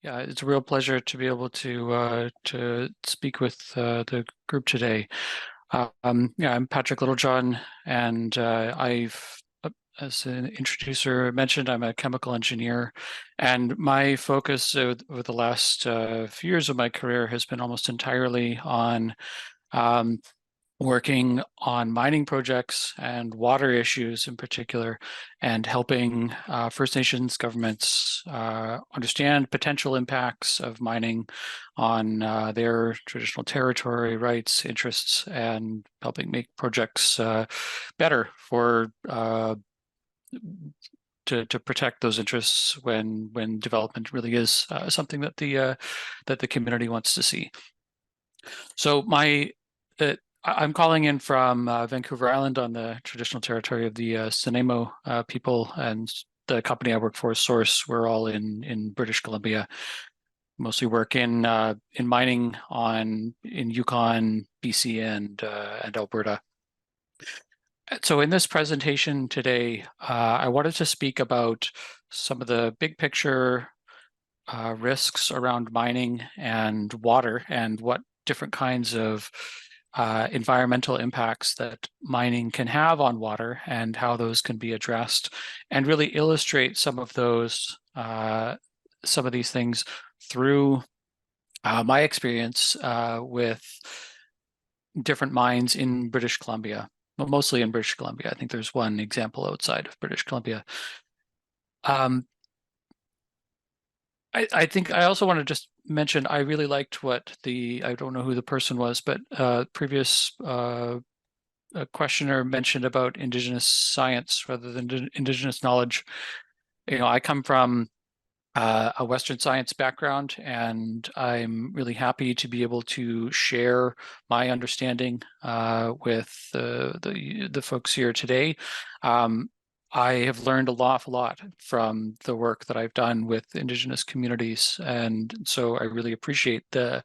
Yeah, it's a real pleasure to be able to speak with the group today. Yeah, I'm Patrick Littlejohn, and as an introducer mentioned, I'm a chemical engineer, and my focus over the last few years of my career has been almost entirely on um, working on mining projects and water issues in particular, and helping First Nations governments understand potential impacts of mining on their traditional territory, rights, interests, and helping make projects better for to protect those interests when development really is something that the community wants to see. So I'm calling in from Vancouver Island on the traditional territory of the Snuneymuxw people, and the company I work for, Source, we're all in British Columbia. Mostly work in mining in Yukon, BC, and Alberta. So in this presentation today, I wanted to speak about some of the big picture risks around mining and water, and what different kinds of environmental impacts that mining can have on water and how those can be addressed, and really illustrate some of these things through my experience with different mines in British Columbia, well, mostly in British Columbia. I think there's one example outside of British Columbia. I think I also want to just mention I really liked I don't know who the person was, but previous questioner mentioned about Indigenous science rather than Indigenous knowledge. I come from a Western science background, and I'm really happy to be able to share my understanding with the folks here today. I have learned an awful lot from the work that I've done with Indigenous communities, and so I really appreciate the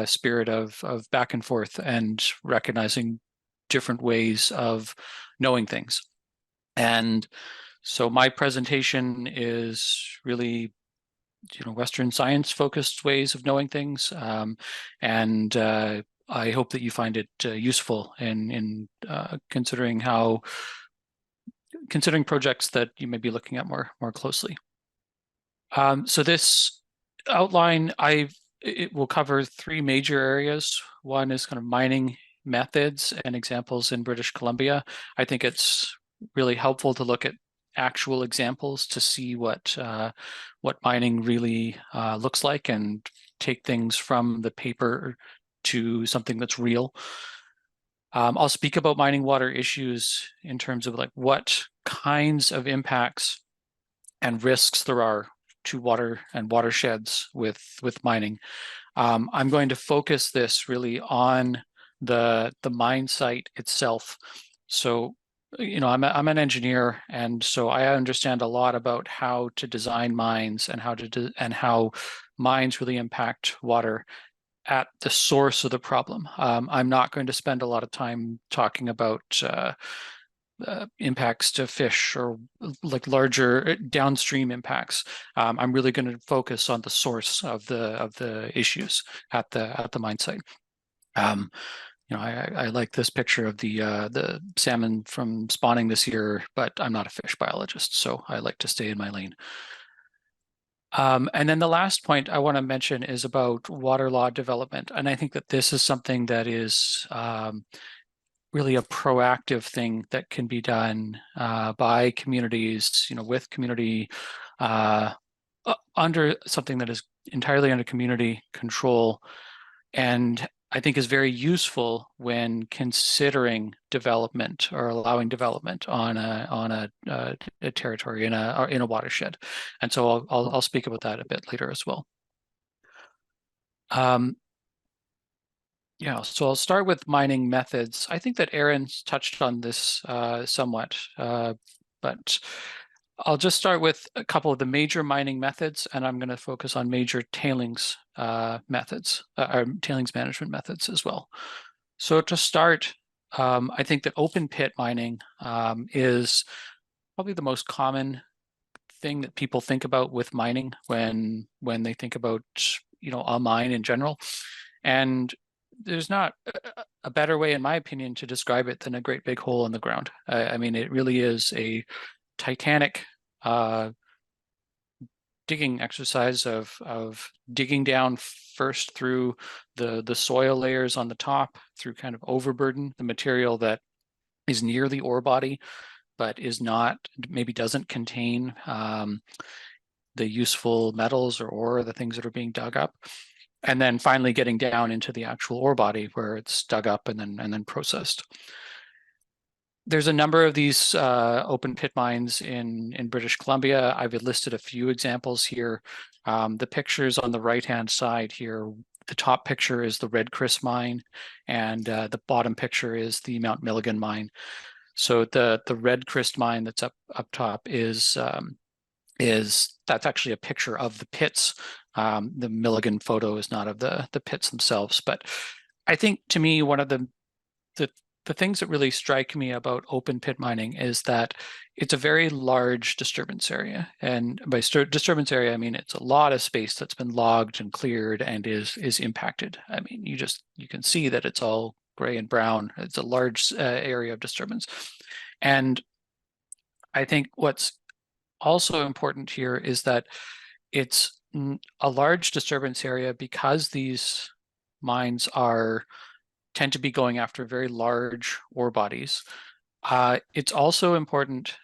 spirit of back and forth and recognizing different ways of knowing things. And so my presentation is really, Western science focused ways of knowing things, and I hope that you find it useful in considering projects that you may be looking at more closely. So this outline, it will cover three major areas. One is kind of mining methods and examples in British Columbia. I think it's really helpful to look at actual examples to see what mining really looks like, and take things from the paper to something that's real. I'll speak about mining water issues in terms of like what kinds of impacts and risks there are to water and watersheds with mining. I'm going to focus this really on the mine site itself. So, I'm an engineer, and so I understand a lot about how to design mines and how mines really impact water at the source of the problem. I'm not going to spend a lot of time talking about impacts to fish or like larger downstream impacts. I'm really going to focus on the source of the issues at the mine site. I like this picture of the salmon from spawning this year, but I'm not a fish biologist, so I like to stay in my lane. And then the last point I want to mention is about water law development. And I think that this is something that is really a proactive thing that can be done by communities, with community under something that is entirely under community control, and I think is very useful when considering development or allowing development on a territory in a watershed. And so I'll speak about that a bit later as well. Yeah, so I'll start with mining methods. I think that Aaron's touched on this somewhat, but I'll just start with a couple of the major mining methods, and I'm going to focus on major tailings methods, or tailings management methods as well. So to start, I think that open pit mining is probably the most common thing that people think about with mining when they think about, a mine in general. And there's not a better way, in my opinion, to describe it than a great big hole in the ground. I mean, it really is a titanic digging exercise of digging down first through the soil layers on the top, through kind of overburden, the material that is near the ore body, but is not, maybe doesn't contain the useful metals or ore, the things that are being dug up. And then finally getting down into the actual ore body where it's dug up and then processed. There's a number of these open pit mines in British Columbia. I've listed a few examples here. The pictures on the right-hand side here, the top picture is the Red Chris mine, and the bottom picture is the Mount Milligan mine. So the Red Chris mine that's up top is that's actually a picture of the pits. The Milligan photo is not of the pits themselves, but I think, to me, one of the things that really strike me about open pit mining is that it's a very large disturbance area. And by disturbance area, I mean it's a lot of space that's been logged and cleared and is impacted. I mean, you can see that it's all gray and brown. It's a large area of disturbance. And I think what's also important here is that it's a large disturbance area because these mines tend to be going after very large ore bodies. It's also important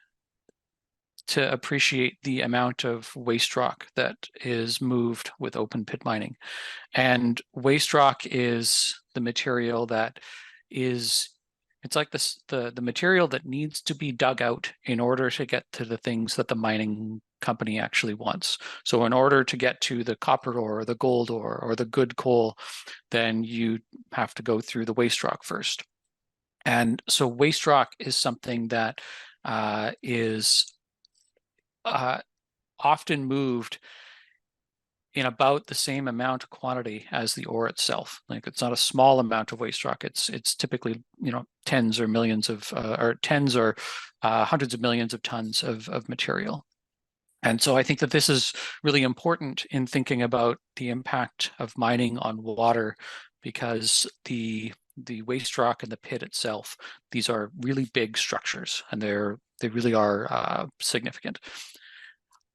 to appreciate the amount of waste rock that is moved with open pit mining. And waste rock is the material that it's like the material that needs to be dug out in order to get to the things that the mining company actually wants. So in order to get to the copper ore or the gold ore or the good coal, then you have to go through the waste rock first. And so waste rock is something that is often moved in about the same amount of quantity as the ore itself. Like, it's not a small amount of waste rock. It's typically, tens or millions of or tens or hundreds of millions of tons of material. And so I think that this is really important in thinking about the impact of mining on water, because the waste rock and the pit itself, these are really big structures, and they really are significant.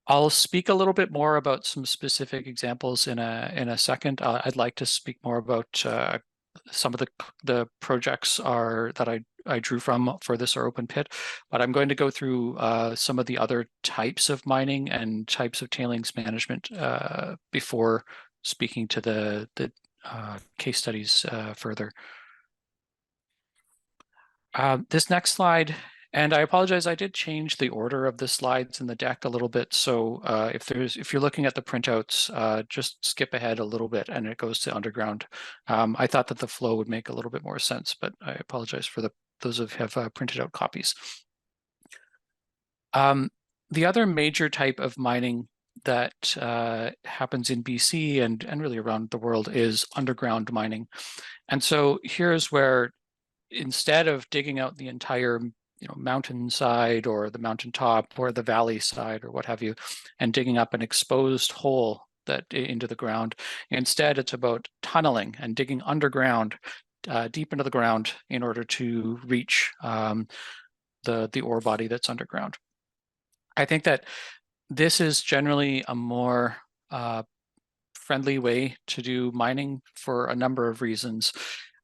I'll speak a little bit more about some specific examples in a second. I'd like to speak more about some of the projects that I drew from for this are open pit, but I'm going to go through some of the other types of mining and types of tailings management before speaking to the case studies further. This next slide, and I apologize, I did change the order of the slides in the deck a little bit. So if you're looking at the printouts, just skip ahead a little bit and it goes to underground. I thought that the flow would make a little bit more sense, but I apologize for those who have printed out copies. The other major type of mining that happens in BC and really around the world is underground mining. And so here's where, instead of digging out the entire mountainside or the mountaintop or the valley side or what have you, and digging up an exposed hole into the ground, instead it's about tunneling and digging underground, deep into the ground, in order to reach the ore body that's underground. I think that this is generally a more friendly way to do mining for a number of reasons.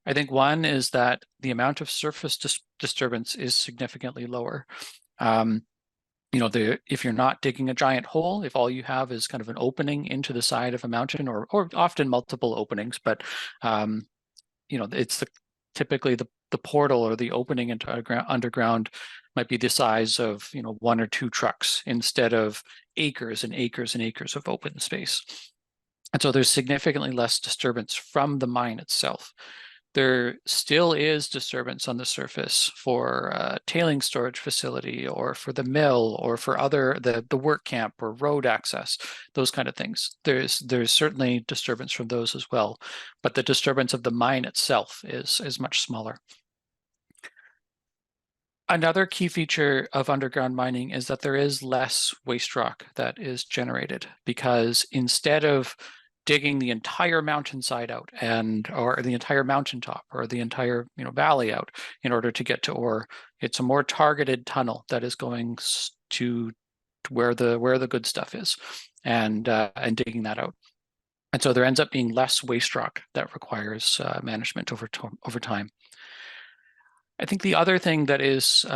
I think one is that the amount of surface disturbance is significantly lower. If you're not digging a giant hole, if all you have is kind of an opening into the side of a mountain, or often multiple openings, but it's typically the portal or the opening into underground might be the size of 1 or 2 trucks instead of acres and acres and acres of open space. And so there's significantly less disturbance from the mine itself. There still is disturbance on the surface for a tailing storage facility, or for the mill, or for the work camp or road access, those kind of things. There's certainly disturbance from those as well, but the disturbance of the mine itself is much smaller. Another key feature of underground mining is that there is less waste rock that is generated, because instead of digging the entire mountainside out or the entire mountaintop or the entire valley out in order to get to ore, it's a more targeted tunnel that is going to where the good stuff is, and digging that out. And so there ends up being less waste rock that requires management over time. I think the other thing that is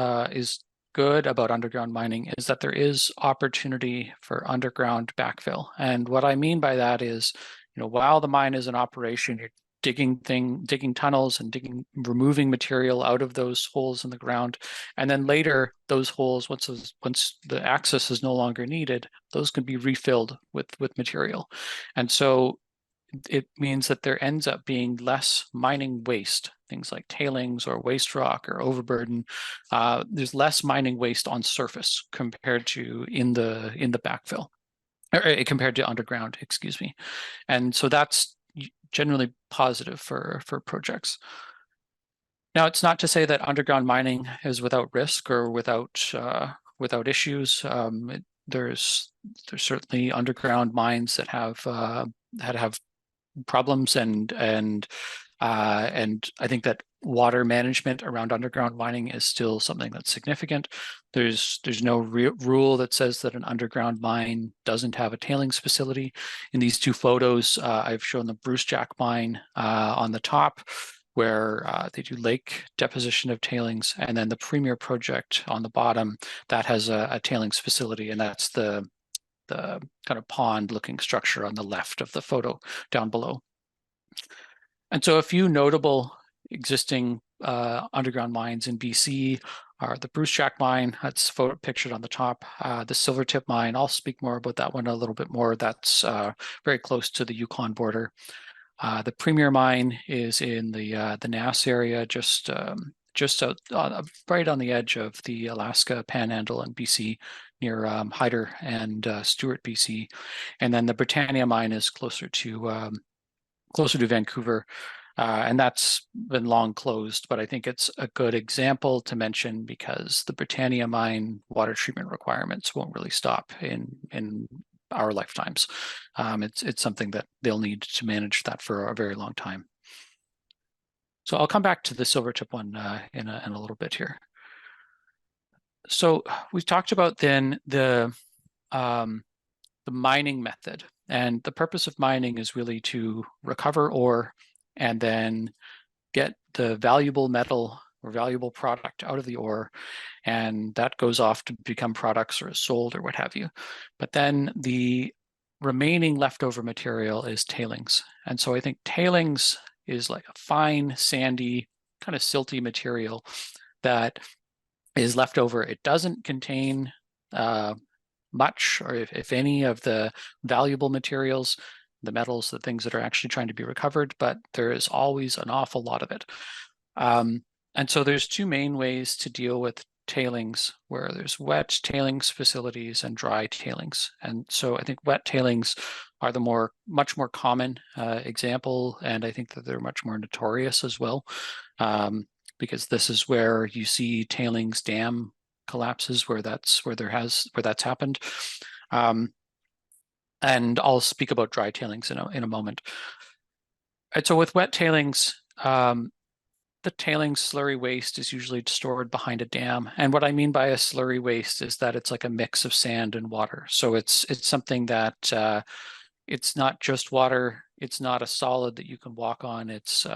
good about underground mining is that there is opportunity for underground backfill. And what I mean by that is, while the mine is in operation, you're digging tunnels and removing material out of those holes in the ground. And then later, those holes, once the access is no longer needed, those can be refilled with material. And so it means that there ends up being less mining waste, things like tailings or waste rock or overburden. There's less mining waste on surface compared to in the backfill, or compared to underground, excuse me. And so that's generally positive for projects. Now, it's not to say that underground mining is without risk or without issues. There's certainly underground mines that have problems, and I think that water management around underground mining is still something that's significant. There's no rule that says that an underground mine doesn't have a tailings facility. In these two photos, I've shown the Brucejack mine on the top, where they do lake deposition of tailings, and then the Premier project on the bottom that has a tailings facility, and that's the kind of pond-looking structure on the left of the photo down below. And so a few notable existing underground mines in BC are the Brucejack mine, that's pictured on the top, the Silvertip mine. I'll speak more about that one a little bit more. That's very close to the Yukon border. The Premier mine is in the Nass area, just out, right on the edge of the Alaska Panhandle in BC, near Hyder and Stewart, BC. And then the Britannia mine is closer to Vancouver, and that's been long closed, but I think it's a good example to mention because the Britannia mine water treatment requirements won't really stop in our lifetimes. It's something that they'll need to manage that for a very long time. So I'll come back to the Silvertip one in a little bit here. So we've talked about then the mining method, and the purpose of mining is really to recover ore and then get the valuable metal or valuable product out of the ore, and that goes off to become products or is sold or what have you. But then the remaining leftover material is tailings. And so I think tailings is like a fine, sandy, kind of silty material that is left over. It doesn't contain much, or if any, of the valuable materials, the metals, the things that are actually trying to be recovered, but there is always an awful lot of it. And so there's two main ways to deal with tailings, where there's wet tailings facilities and dry tailings. And so I think wet tailings are the much more common example, and I think that they're much more notorious as well, because this is where you see tailings dam collapses, where that's happened. And I'll speak about dry tailings in a moment. And so with wet tailings, the tailings slurry waste is usually stored behind a dam. And what I mean by a slurry waste is that it's like a mix of sand and water. So it's something that it's not just water. It's not a solid that you can walk on. It's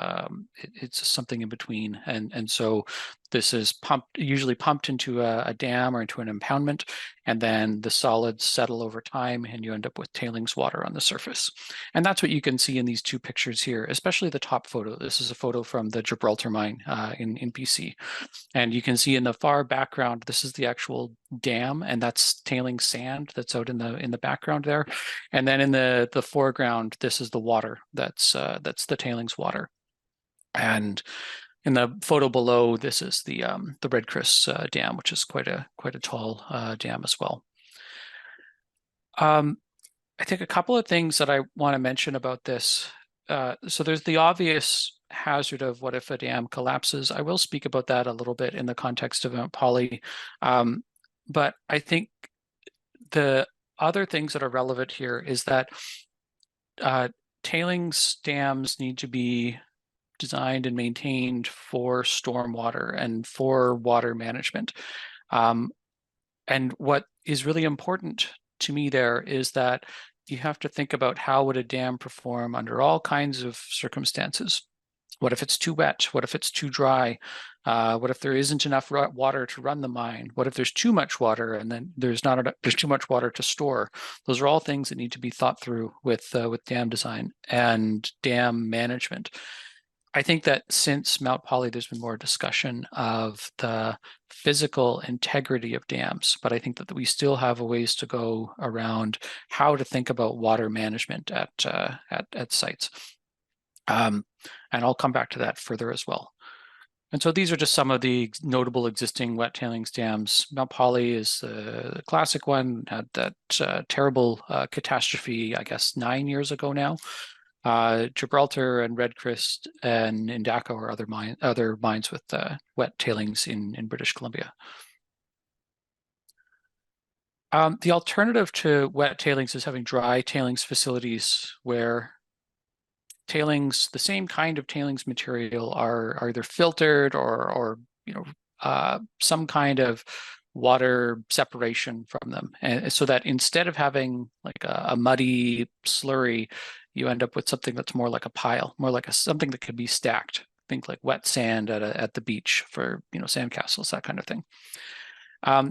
something in between. And so this is usually pumped into a dam or into an impoundment, and then the solids settle over time and you end up with tailings water on the surface. And that's what you can see in these two pictures here, especially the top photo. This is a photo from the Gibraltar mine in BC. And you can see in the far background, this is the actual dam, and that's tailings sand that's out in the background there. And then in the foreground, this is the water. That's the tailings water. And in the photo below, this is the Red Chris Dam, which is quite a tall dam as well. I think a couple of things that I want to mention about this so there's the obvious hazard of what if a dam collapses. I will speak about that a little bit in the context of Mount Poly. But I think the other things that are relevant here is that tailings dams need to be designed and maintained for stormwater and for water management. And what is really important to me there is that you have to think about how would a dam perform under all kinds of circumstances. What if it's too wet? What if it's too dry? What if there isn't enough water to run the mine? What if there's too much water and then there's too much water to store? Those are all things that need to be thought through with dam design and dam management. I think that since Mount Poly, there's been more discussion of the physical integrity of dams, but I think that we still have a ways to go around how to think about water management at sites. And I'll come back to that further as well. And so these are just some of the notable existing wet tailings dams. Mount Poly is the classic one, had that terrible catastrophe, I guess, 9 years ago now. Gibraltar and Redcrest and Indako are other mines with wet tailings in British Columbia. The alternative to wet tailings is having dry tailings facilities where tailings, the same kind of tailings material, are either filtered or some kind of water separation from them, and so that instead of having like a muddy slurry, you end up with something that's more like a pile, more like something that could be stacked. Think like wet sand at the beach for sandcastles, that kind of thing.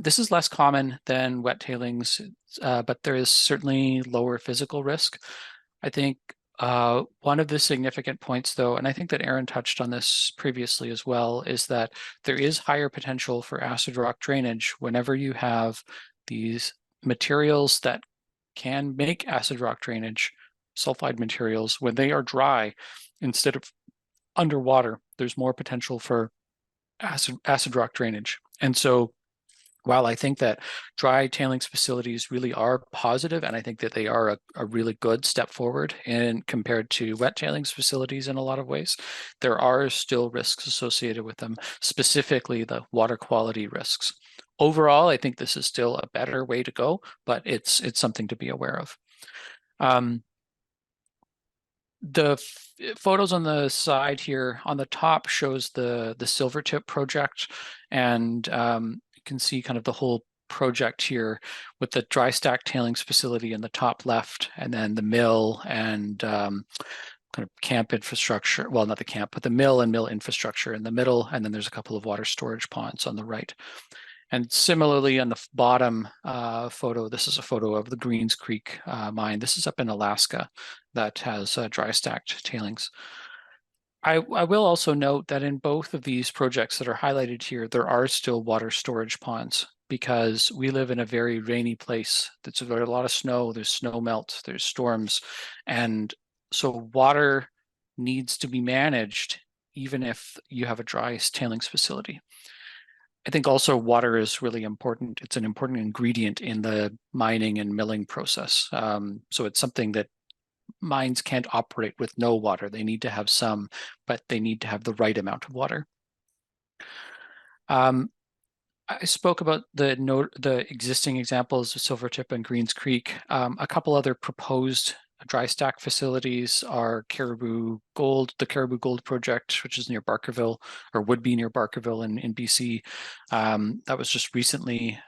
This is less common than wet tailings, but there is certainly lower physical risk. I think one of the significant points, though, and I think that Aaron touched on this previously as well, is that there is higher potential for acid rock drainage whenever you have these materials that can make acid rock drainage, sulfide materials, when they are dry instead of underwater. There's more potential for acid rock drainage. And so while I think that dry tailings facilities really are positive, and I think that they are a really good step forward in compared to wet tailings facilities in a lot of ways, there are still risks associated with them, specifically the water quality risks. Overall, I think this is still a better way to go, but it's something to be aware of. The photos on the side here on the top shows the Silvertip project, and you can see kind of the whole project here with the dry stack tailings facility in the top left, and then the mill and kind of camp infrastructure. Well, not the camp, but the mill and mill infrastructure in the middle, and then there's a couple of water storage ponds on the right. And similarly, on the bottom photo, this is a photo of the Greens Creek mine. This is up in Alaska that has dry stacked tailings. I will also note that in both of these projects that are highlighted here, there are still water storage ponds because we live in a very rainy place. There's a lot of snow, there's snow melt, there's storms. And so water needs to be managed even if you have a dry tailings facility. I think also water is really important. It's an important ingredient in the mining and milling process. So it's something that mines can't operate with no water. They need to have some, but they need to have the right amount of water. I spoke about the existing examples of Silvertip and Greens Creek. A couple other proposed dry stack facilities are Caribou Gold, the Caribou Gold project, which is near Barkerville, or would be near Barkerville in BC. That was just recently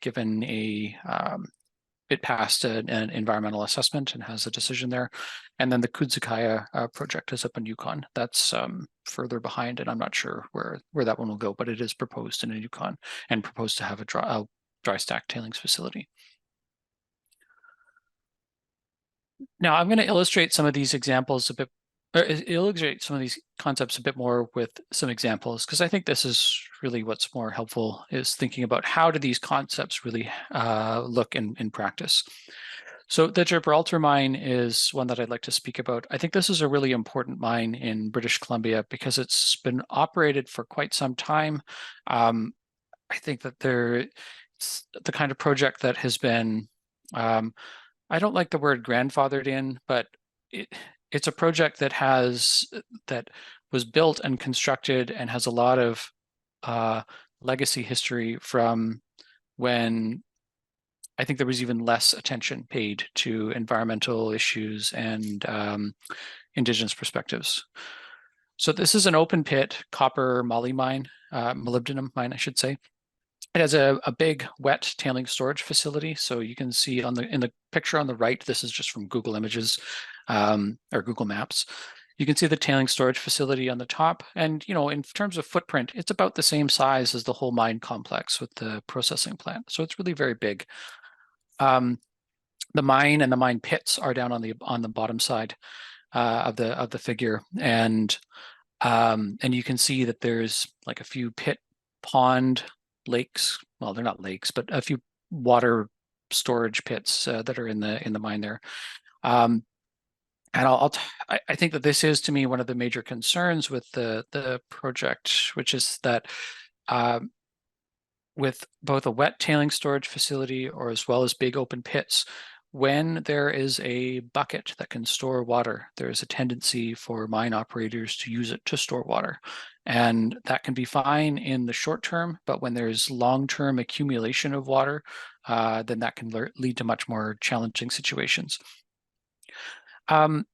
given it passed an environmental assessment and has a decision there. And then the Kudzukaya project is up in Yukon. That's further behind, and I'm not sure where that one will go, but it is proposed in Yukon and proposed to have a dry stack tailings facility. Now I'm going to illustrate some of these examples a bit, or illustrate some of these concepts a bit more with some examples, because I think this is really what's more helpful, is thinking about how do these concepts really look in practice. So the Gibraltar mine is one that I'd like to speak about. I think this is a really important mine in British Columbia because it's been operated for quite some time. I think that it's the kind of project that has been, I don't like the word grandfathered in, but it's a project that was built and constructed and has a lot of legacy history from when I think there was even less attention paid to environmental issues and indigenous perspectives. So this is an open pit copper moly mine, molybdenum mine, I should say. It has a big wet tailing storage facility. So you can see in the picture on the right, this is just from Google Images or Google Maps. You can see the tailing storage facility on the top. And, in terms of footprint, it's about the same size as the whole mine complex with the processing plant. So it's really very big. The mine and the mine pits are down on the bottom side of the figure, and you can see that there's like a few pit pond lakes. Well, they're not lakes, but a few water storage pits that are in the mine there. And I think that this is, to me, one of the major concerns with the project, which is that with both a wet tailing storage facility or as well as big open pits, when there is a bucket that can store water, there is a tendency for mine operators to use it to store water. And that can be fine in the short term, but when there's long-term accumulation of water, then that can lead to much more challenging situations. The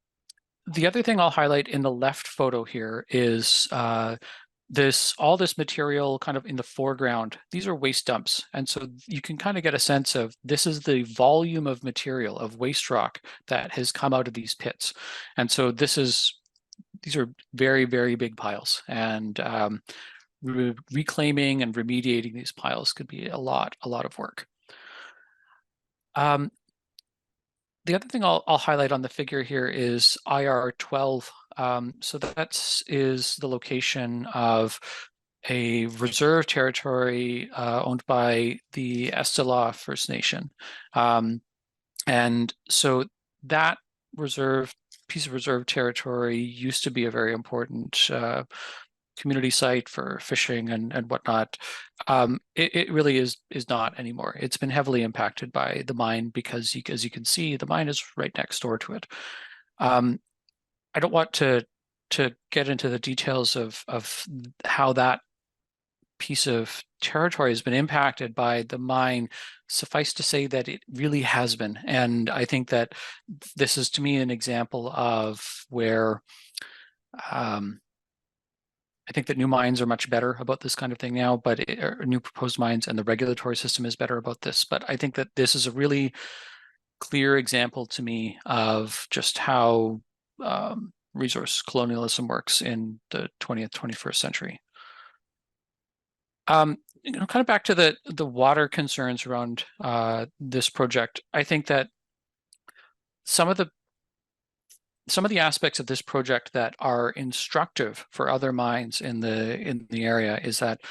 other thing I'll highlight in the left photo here is all this material kind of in the foreground. These are waste dumps. And so you can kind of get a sense of this is the volume of material, of waste rock that has come out of these pits. And so these are very, very big piles. And reclaiming and remediating these piles could be a lot of work. The other thing I'll highlight on the figure here is IR12. So that is the location of a reserve territory owned by the Estela First Nation. And so that piece of reserve territory used to be a very important community site for fishing and whatnot. It really is not anymore. It's been heavily impacted by the mine because, as you can see, the mine is right next door to it. I don't want to get into the details of how that piece of territory has been impacted by the mine. Suffice to say that it really has been. And I think that this is, to me, an example of where I think that new mines are much better about this kind of thing now, but new proposed mines, and the regulatory system is better about this. But I think that this is a really clear example to me of just how resource colonialism works in the 20th, 21st century. Kind of back to the water concerns around this project. I think that some of the aspects of this project that are instructive for other mines in the area is that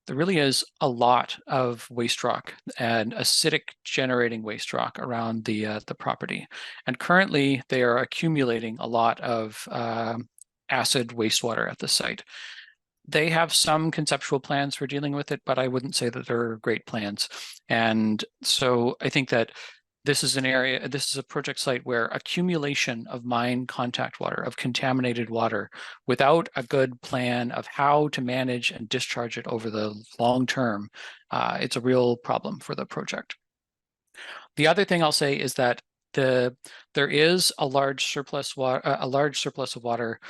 there really is a lot of waste rock and acidic generating waste rock around the property, and currently they are accumulating a lot of acid wastewater at the site. They have some conceptual plans for dealing with it, but I wouldn't say that they're great plans. And so I think that this is a project site where accumulation of mine contact water, of contaminated water, without a good plan of how to manage and discharge it over the long term, it's a real problem for the project. The other thing I'll say is that there is a large surplus of water,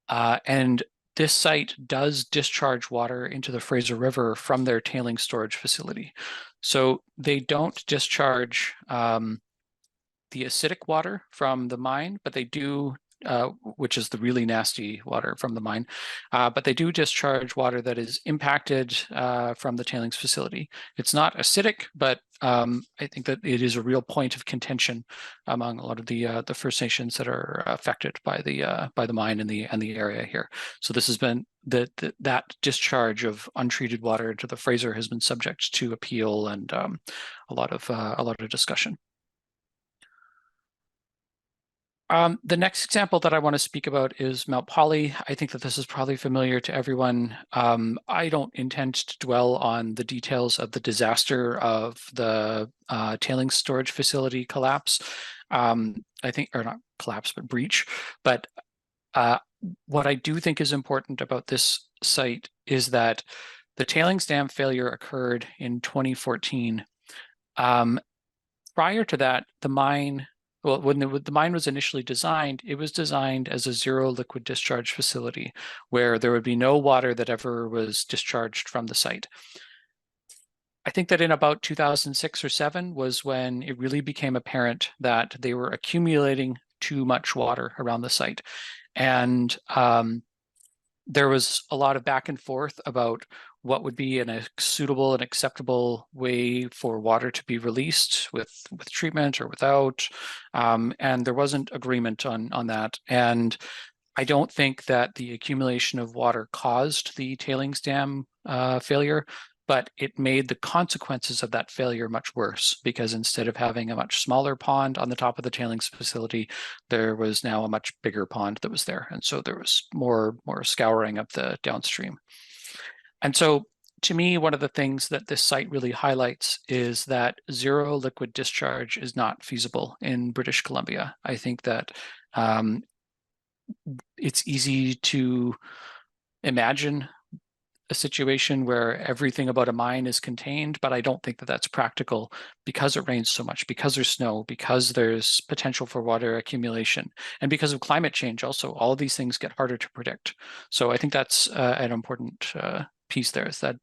and this site does discharge water into the Fraser River from their tailing storage facility. So they don't discharge the acidic water from the mine, but they do, which is the really nasty water from the mine, but they do discharge water that is impacted from the tailings facility. It's not acidic, but I think that it is a real point of contention among a lot of the First Nations that are affected by the mine in the area here. So this has been that discharge of untreated water into the Fraser has been subject to appeal and a lot of discussion. The next example that I want to speak about is Mount Polly. I think that this is probably familiar to everyone. I don't intend to dwell on the details of the disaster of the tailings storage facility collapse. I think, or not collapse, but breach. But what I do think is important about this site is that the tailings dam failure occurred in 2014. Prior to that, the mine, well, when the mine was initially designed, it was designed as a zero liquid discharge facility where there would be no water that ever was discharged from the site. I think that in about 2006 or 7 was when it really became apparent that they were accumulating too much water around the site. And there was a lot of back and forth about what would be a suitable and acceptable way for water to be released with treatment or without. And there wasn't agreement on that. And I don't think that the accumulation of water caused the tailings dam failure, but it made the consequences of that failure much worse because instead of having a much smaller pond on the top of the tailings facility, there was now a much bigger pond that was there. And so there was more scouring of the downstream. And so to me, one of the things that this site really highlights is that zero liquid discharge is not feasible in British Columbia. I think that it's easy to imagine a situation where everything about a mine is contained, but I don't think that that's practical because it rains so much, because there's snow, because there's potential for water accumulation, and because of climate change also. All of these things get harder to predict. So I think that's an important piece there, is that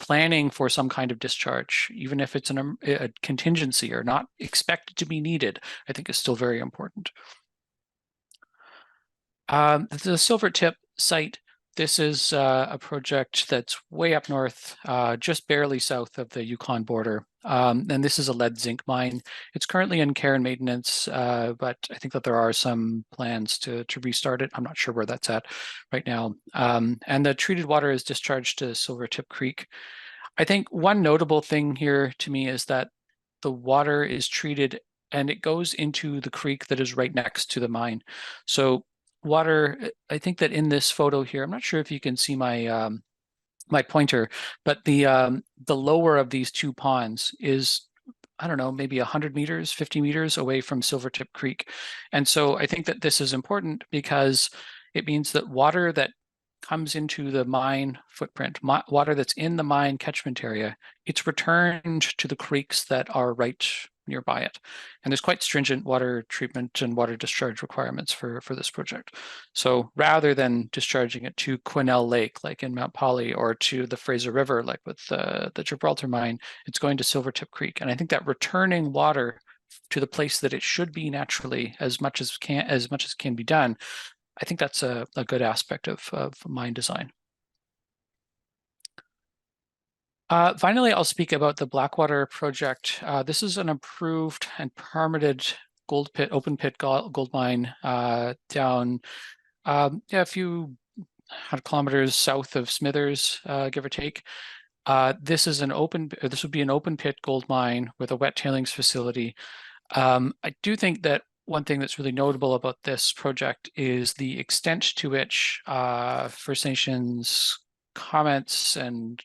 planning for some kind of discharge, even if it's a contingency or not expected to be needed, I think is still very important. The Silvertip site, this is a project that's way up north, just barely south of the Yukon border. And this is a lead zinc mine. It's currently in care and maintenance, but I think that there are some plans to restart it. I'm not sure where that's at right now. And the treated water is discharged to Silvertip Creek. I think one notable thing here to me is that the water is treated and it goes into the creek that is right next to the mine. So water, I think that in this photo here, I'm not sure if you can see my my pointer, but the lower of these two ponds is, I don't know, maybe 100 meters, 50 meters away from Silvertip Creek. And so I think that this is important because it means that water that comes into the mine footprint, water that's in the mine catchment area, it's returned to the creeks that are right nearby it. And there's quite stringent water treatment and water discharge requirements for this project. So rather than discharging it to Quesnel Lake, like in Mount Polly, or to the Fraser River, like with the Gibraltar mine, it's going to Silvertip Creek. And I think that returning water to the place that it should be naturally, as much as can be done, I think that's a good aspect of mine design. Finally, I'll speak about the Blackwater project. This is an approved and permitted open pit gold mine down a few 100 kilometers south of Smithers, give or take. This would be an open pit gold mine with a wet tailings facility. I do think that one thing that's really notable about this project is the extent to which First Nations comments and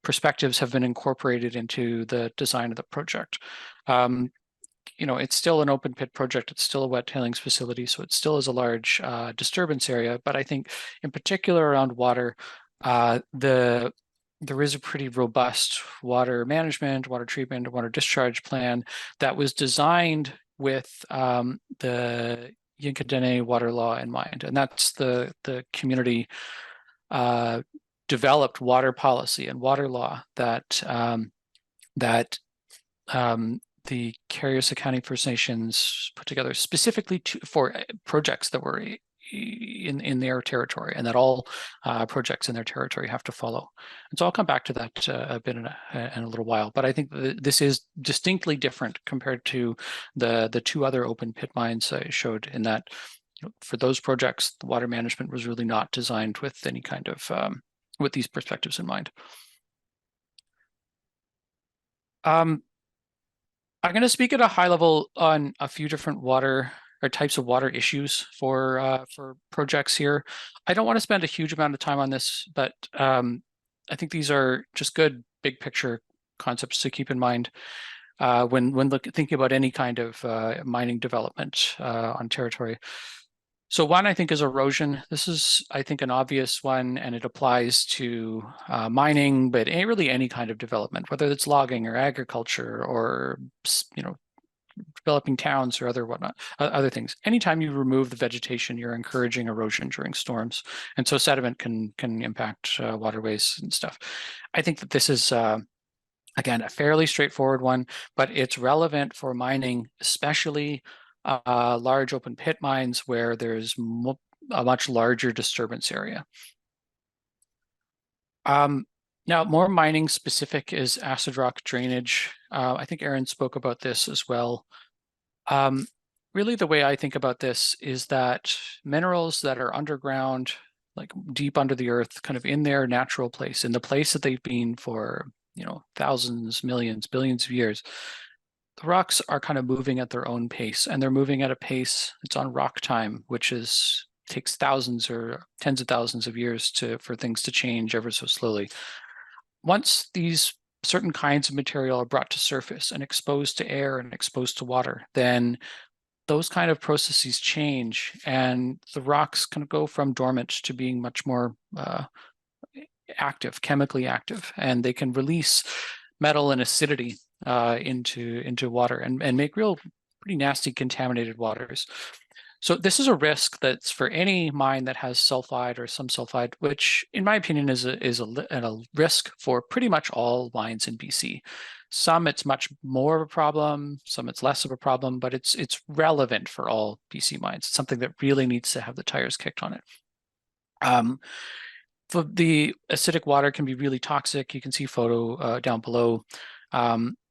perspectives have been incorporated into the design of the project. You know, it's still an open pit project. It's still a wet tailings facility, so it still is a large disturbance area. But I think in particular around water, there is a pretty robust water management, water treatment, water discharge plan that was designed with the Yinkadene water law in mind. And that's the community developed water policy and water law that the Carriacou County First Nations put together specifically for projects that were in their territory, and that all projects in their territory have to follow. And so I'll come back to that a bit in a little while. But I think this is distinctly different compared to the two other open pit mines I showed, in that, you know, for those projects, the water management was really not designed with any kind of with these perspectives in mind. I'm going to speak at a high level on a few different water or types of water issues for projects here. I don't want to spend a huge amount of time on this, but I think these are just good big picture concepts to keep in mind. thinking about any kind of mining development on territory. So one, I think, is erosion. This is, I think, an obvious one, and it applies to mining, but really any kind of development, whether it's logging or agriculture or, developing towns or other things. Anytime you remove the vegetation, you're encouraging erosion during storms, and so sediment can impact waterways and stuff. I think that this is again a fairly straightforward one, but it's relevant for mining, especially large open pit mines where there's a much larger disturbance area. Now, more mining specific is acid rock drainage. I think Aaron spoke about this as well. Really, the way I think about this is that minerals that are underground, like deep under the earth, kind of in their natural place, in the place that they've been for, thousands, millions, billions of years, the rocks are kind of moving at their own pace, and they're moving at a pace, it's on rock time, which takes thousands or tens of thousands of years for things to change ever so slowly. Once these certain kinds of material are brought to surface and exposed to air and exposed to water, then those kind of processes change, and the rocks kind of go from dormant to being much more active, chemically active, and they can release metal and acidity into water and make pretty nasty contaminated waters. So this is a risk that's for any mine that has sulfide or some sulfide, which in my opinion is a risk for pretty much all mines in BC. Some it's much more of a problem, some it's less of a problem, but it's relevant for all BC mines. It's something that really needs to have the tires kicked on it. The acidic water can be really toxic. You can see photo down below.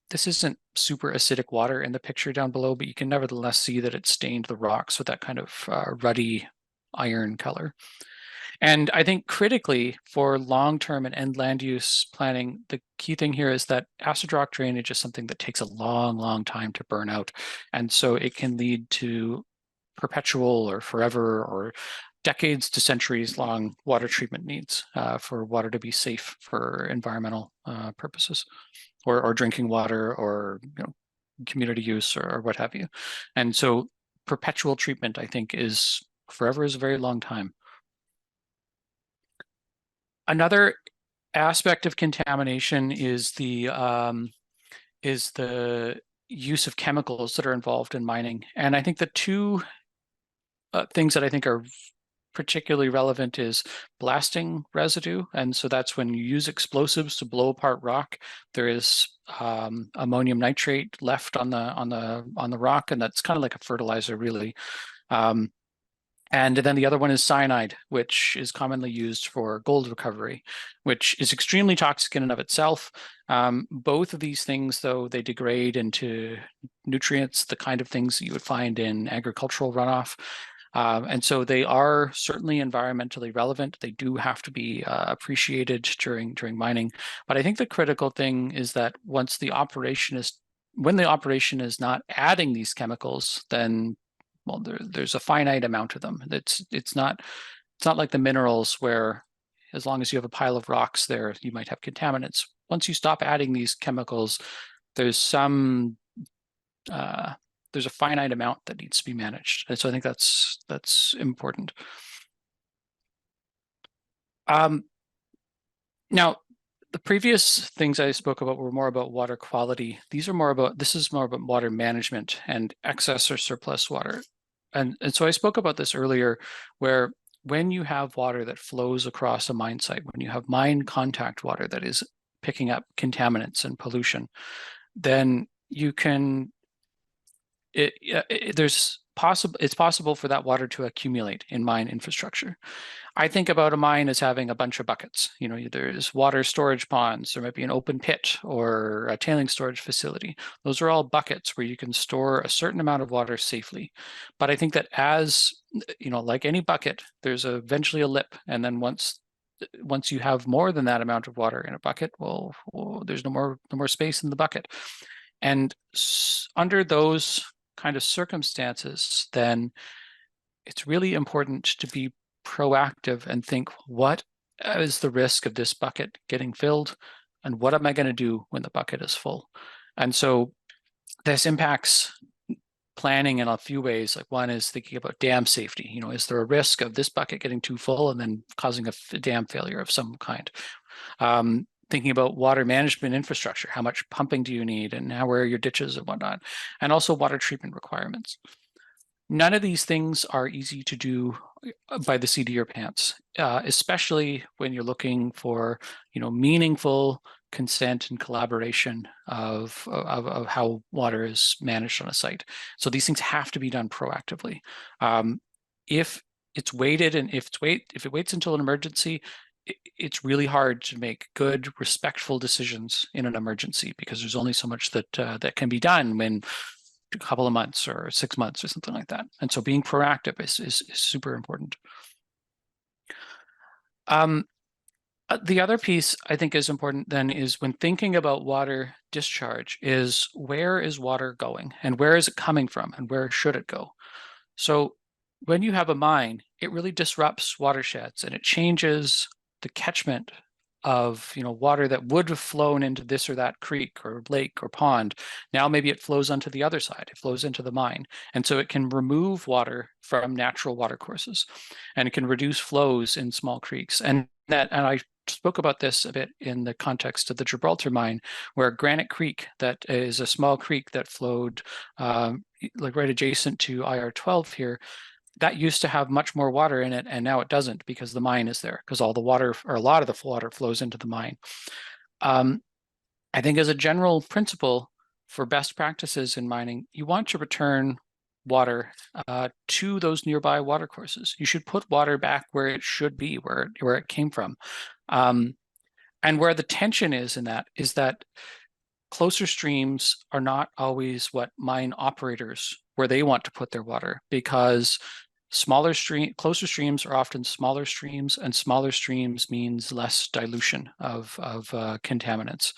This isn't super acidic water in the picture down below, but you can nevertheless see that it stained the rocks with that kind of ruddy iron color. And I think critically for long-term and end land use planning, the key thing here is that acid rock drainage is something that takes a long, long time to burn out. And so it can lead to perpetual or forever or decades to centuries long water treatment needs for water to be safe for environmental purposes or drinking water or community use or what have you. And so perpetual treatment, I think, forever is a very long time. Another aspect of contamination is the use of chemicals that are involved in mining. And I think the two things that I think are particularly relevant is blasting residue. And so that's when you use explosives to blow apart rock. There is ammonium nitrate left on the rock, and that's kind of like a fertilizer, really. And then the other one is cyanide, which is commonly used for gold recovery, which is extremely toxic in and of itself. Both of these things, though, they degrade into nutrients, the kind of things that you would find in agricultural runoff. And so they are certainly environmentally relevant. They do have to be appreciated during mining. But I think the critical thing is that when the operation is not adding these chemicals, then there's a finite amount of them. It's not like the minerals where as long as you have a pile of rocks there, you might have contaminants. Once you stop adding these chemicals, there's a finite amount that needs to be managed. And so I think that's important. Now, the previous things I spoke about were more about water quality. This is more about water management and excess or surplus water. And so I spoke about this earlier, where when you have water that flows across a mine site, when you have mine contact water that is picking up contaminants and pollution, then you can it's possible for that water to accumulate in mine infrastructure. I think about a mine as having a bunch of buckets. There's water storage ponds, there might be an open pit or a tailing storage facility. Those are all buckets where you can store a certain amount of water safely. But I think that like any bucket, there's eventually a lip. And then once you have more than that amount of water in a bucket, well there's no more space in the bucket. And under those kind of circumstances, then it's really important to be proactive and think, what is the risk of this bucket getting filled? And what am I going to do when the bucket is full? And so this impacts planning in a few ways. Like one is thinking about dam safety. Is there a risk of this bucket getting too full and then causing a dam failure of some kind? Thinking about water management infrastructure. How much pumping do you need, and where are your ditches and whatnot? And also water treatment requirements. None of these things are easy to do by the seat of your pants, especially when you're looking for, meaningful consent and collaboration of how water is managed on a site. So these things have to be done proactively. If it's waited, and if it waits until an emergency, it's really hard to make good, respectful decisions in an emergency, because there's only so much that can be done when a couple of months or 6 months or something like that. And so being proactive is super important. The other piece I think is important then is when thinking about water discharge is, where is water going and where is it coming from and where should it go? So when you have a mine, it really disrupts watersheds and it changes the catchment of water that would have flown into this or that creek or lake or pond. Now maybe it flows onto the other side. It flows into the mine. And so it can remove water from natural water courses, and it can reduce flows in small creeks. And I spoke about this a bit in the context of the Gibraltar mine, where Granite Creek, that is a small creek that flowed like right adjacent to IR-12 here, that used to have much more water in it, and now it doesn't, because the mine is there, because all the water, or a lot of the water, flows into the mine. I think as a general principle for best practices in mining, you want to return water to those nearby water courses. You should put water back where it should be, where it came from. And where the tension is in that is that closer streams are not always what mine operators, where they want to put their water, because closer streams are often smaller streams, and smaller streams means less dilution of contaminants.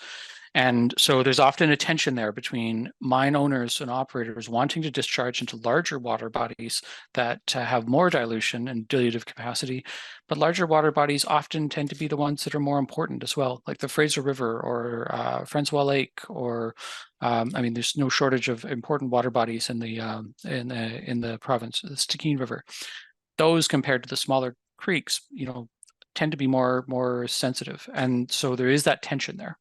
And so there's often a tension there between mine owners and operators wanting to discharge into larger water bodies that have more dilution and dilutive capacity, but larger water bodies often tend to be the ones that are more important as well, like the Fraser River or Francois Lake, or I mean, there's no shortage of important water bodies in the province, the Stikine River. Those, compared to the smaller creeks, tend to be more sensitive, and so there is that tension there.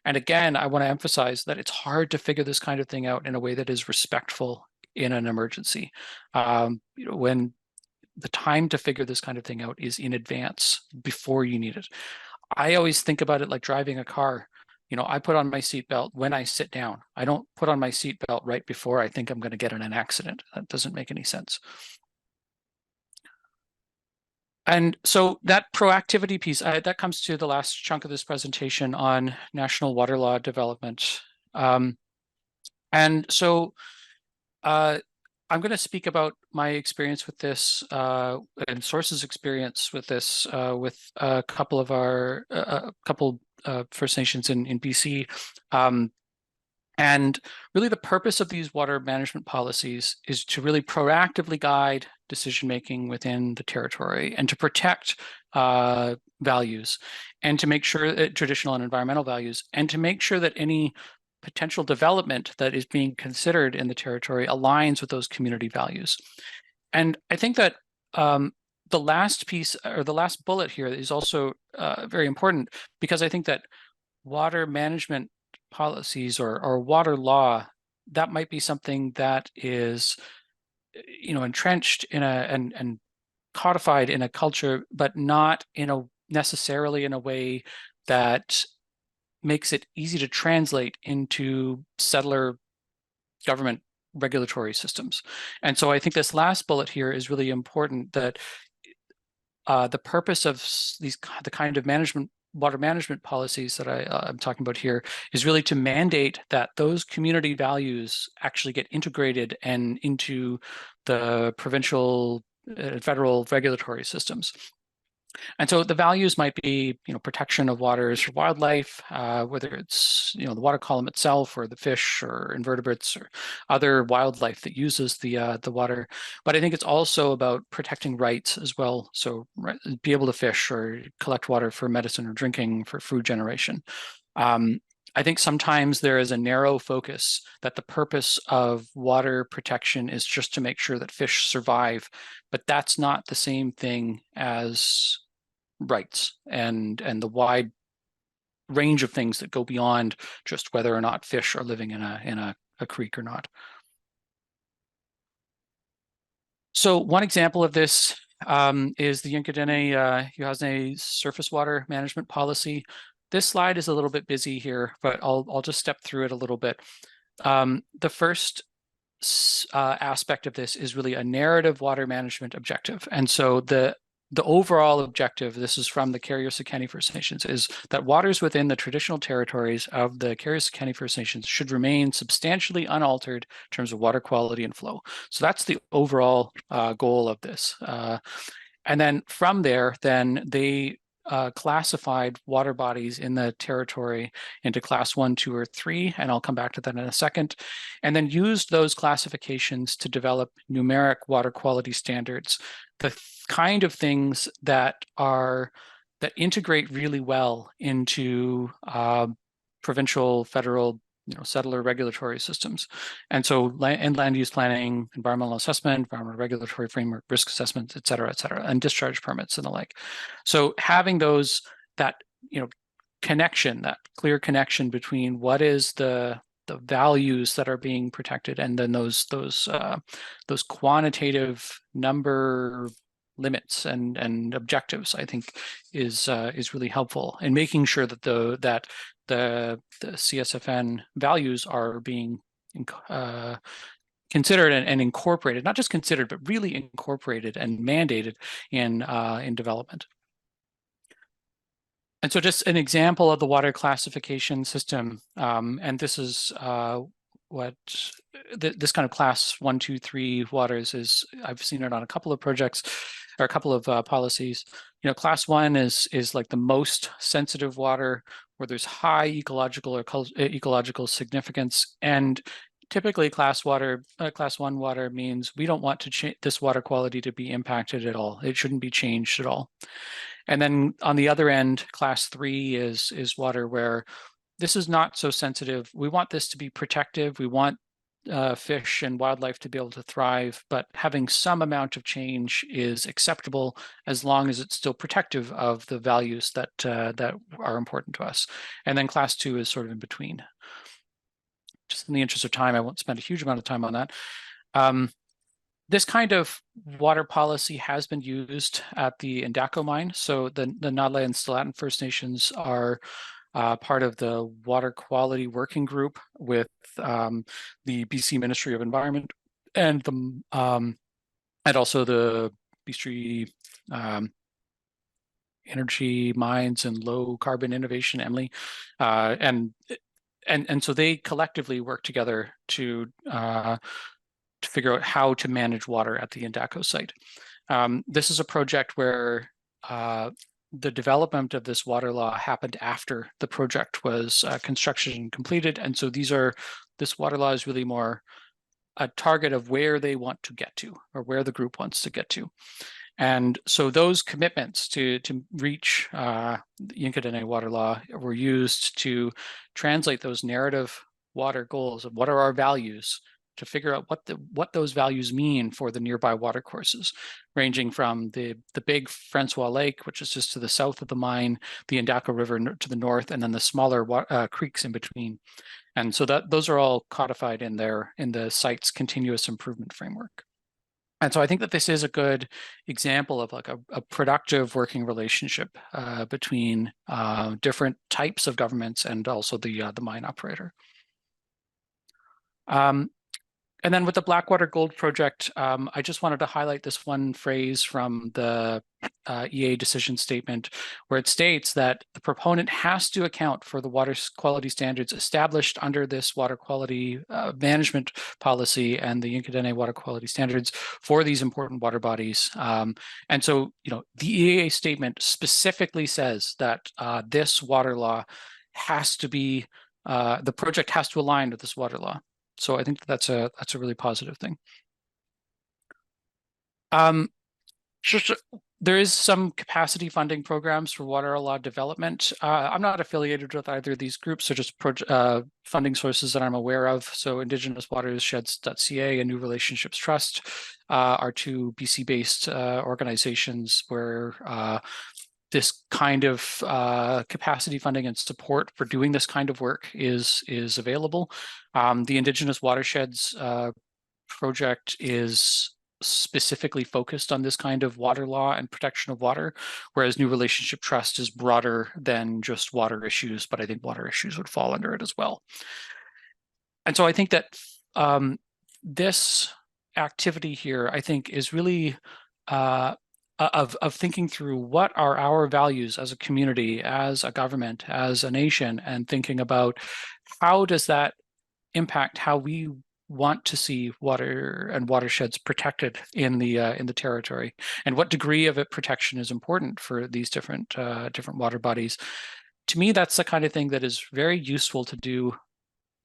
And again, I want to emphasize that it's hard to figure this kind of thing out in a way that is respectful in an emergency. When the time to figure this kind of thing out is in advance, before you need it. I always think about it like driving a car. I put on my seatbelt when I sit down. I don't put on my seatbelt right before I think I'm going to get in an accident. That doesn't make any sense. And so that proactivity piece, that comes to the last chunk of this presentation on national water law development. And so I'm going to speak about my experience with this and Source's experience with this with a couple of our First Nations in BC. And really the purpose of these water management policies is to really proactively guide decision-making within the territory and to protect values, and to make sure traditional and environmental values, and to make sure that any potential development that is being considered in the territory aligns with those community values. And I think that the last piece, or the last bullet here, is also very important, because I think that water management policies or water law, that might be something that is entrenched in and codified in a culture, but not necessarily in a way that makes it easy to translate into settler government regulatory systems. And so I think this last bullet here is really important, that the purpose of the kind of water management policies that I'm talking about here is really to mandate that those community values actually get integrated and into the provincial and federal regulatory systems. And so the values might be, protection of waters for wildlife, whether it's, the water column itself, or the fish or invertebrates or other wildlife that uses the water. But I think it's also about protecting rights as well. So be able to fish or collect water for medicine or drinking, for food generation. I think sometimes there is a narrow focus that the purpose of water protection is just to make sure that fish survive, but that's not the same thing as rights and the wide range of things that go beyond just whether or not fish are living in a creek or not. So one example of this is the Yucatán surface water management policy. This slide is a little bit busy here, but I'll just step through it a little bit. The first aspect of this is really a narrative water management objective. And so the overall objective, this is from the Carrier-Sakani First Nations, is that waters within the traditional territories of the Carrier-Sakani First Nations should remain substantially unaltered in terms of water quality and flow. So that's the overall goal of this. And then from there, then they classified water bodies in the territory into class 1, 2, or 3, and I'll come back to that in a second, and then used those classifications to develop numeric water quality standards, the kind of things that integrate really well into provincial, federal, settler regulatory systems. And so land use planning, environmental assessment, environmental regulatory framework, risk assessment, et cetera, and discharge permits and the like. So having that connection, that clear connection between what is the values that are being protected and then those quantitative number limits and objectives, I think is really helpful in making sure that the CSFN values are being considered and incorporated, not just considered, but really incorporated and mandated in development. And so just an example of the water classification system, and this is what this kind of class 1, 2, 3 waters is. I've seen it on a couple of projects or a couple of policies. Class 1 is like the most sensitive water where there's high ecological significance, and typically class 1 water means we don't want this water quality to be impacted at all. It shouldn't be changed at all. And then on the other end, class 3 is water where this is not so sensitive. We want this to be protective. We want fish and wildlife to be able to thrive, but having some amount of change is acceptable as long as it's still protective of the values that are important to us. And then class 2 is sort of in between. Just in the interest of time, I won't spend a huge amount of time on that. This kind of water policy has been used at the Endako mine. So the Nodle and Stilatin First Nations are part of the water quality working group with the BC Ministry of Environment and also the BC Energy Mines and Low Carbon Innovation, EMLI, and so they collectively work together to figure out how to manage water at the Endako site. This is a project where the development of this water law happened after the project was construction completed, and so this water law is really more a target of where they want to get to, or where the group wants to get to. And so those commitments to reach the Yinkadene water law were used to translate those narrative water goals of what are our values, to figure out what those values mean for the nearby water courses, ranging from the big Francois Lake, which is just to the south of the mine, the Endako River to the north, and then the smaller creeks in between. And so those are all codified in the site's continuous improvement framework. And so I think that this is a good example of like a productive working relationship between different types of governments and also the mine operator. And then with the Blackwater Gold Project, I just wanted to highlight this one phrase from the EA decision statement, where it states that the proponent has to account for the water quality standards established under this water quality management policy and the Yinkadene water quality standards for these important water bodies. And so, the EA statement specifically says that this water law has to be, the project has to align with this water law. So I think that's a really positive thing. Just There is some capacity funding programs for water law development. I'm not affiliated with either of these groups, so just funding sources that I'm aware of. So IndigenousWatersheds.ca and New Relationships Trust are two BC-based organizations where this kind of capacity funding and support for doing this kind of work is available. The Indigenous Watersheds project is specifically focused on this kind of water law and protection of water, whereas New Relationship Trust is broader than just water issues, but I think water issues would fall under it as well. And so I think that this activity here, I think, is really of thinking through what are our values as a community, as a government, as a nation, and thinking about how does that impact how we want to see water and watersheds protected in the territory, and what degree of it protection is important for these different water bodies. To me, that's the kind of thing that is very useful to do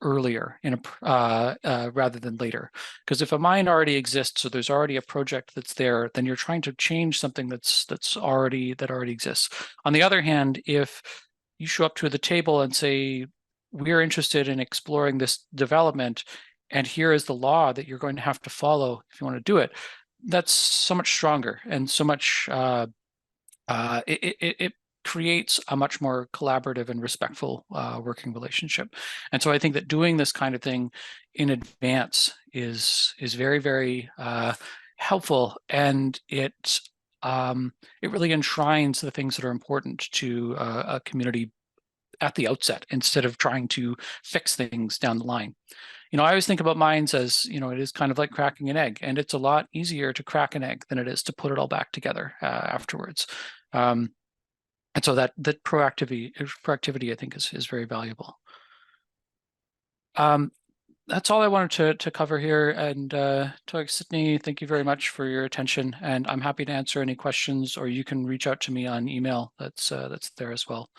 earlier in a rather than later. Because if a mine already exists, so there's already a project that's there, then you're trying to change something that already exists. On the other hand, if you show up to the table and say, we're interested in exploring this development, and here is the law that you're going to have to follow if you want to do it, that's so much stronger and so much it creates a much more collaborative and respectful working relationship. And so I think that doing this kind of thing in advance is very, very helpful, and it really enshrines the things that are important to a community at the outset, instead of trying to fix things down the line. I always think about mines as, it is kind of like cracking an egg, and it's a lot easier to crack an egg than it is to put it all back together afterwards. And so that proactivity, I think, is very valuable. That's all I wanted to cover here. And Sydney, thank you very much for your attention. And I'm happy to answer any questions, or you can reach out to me on email. That's there as well.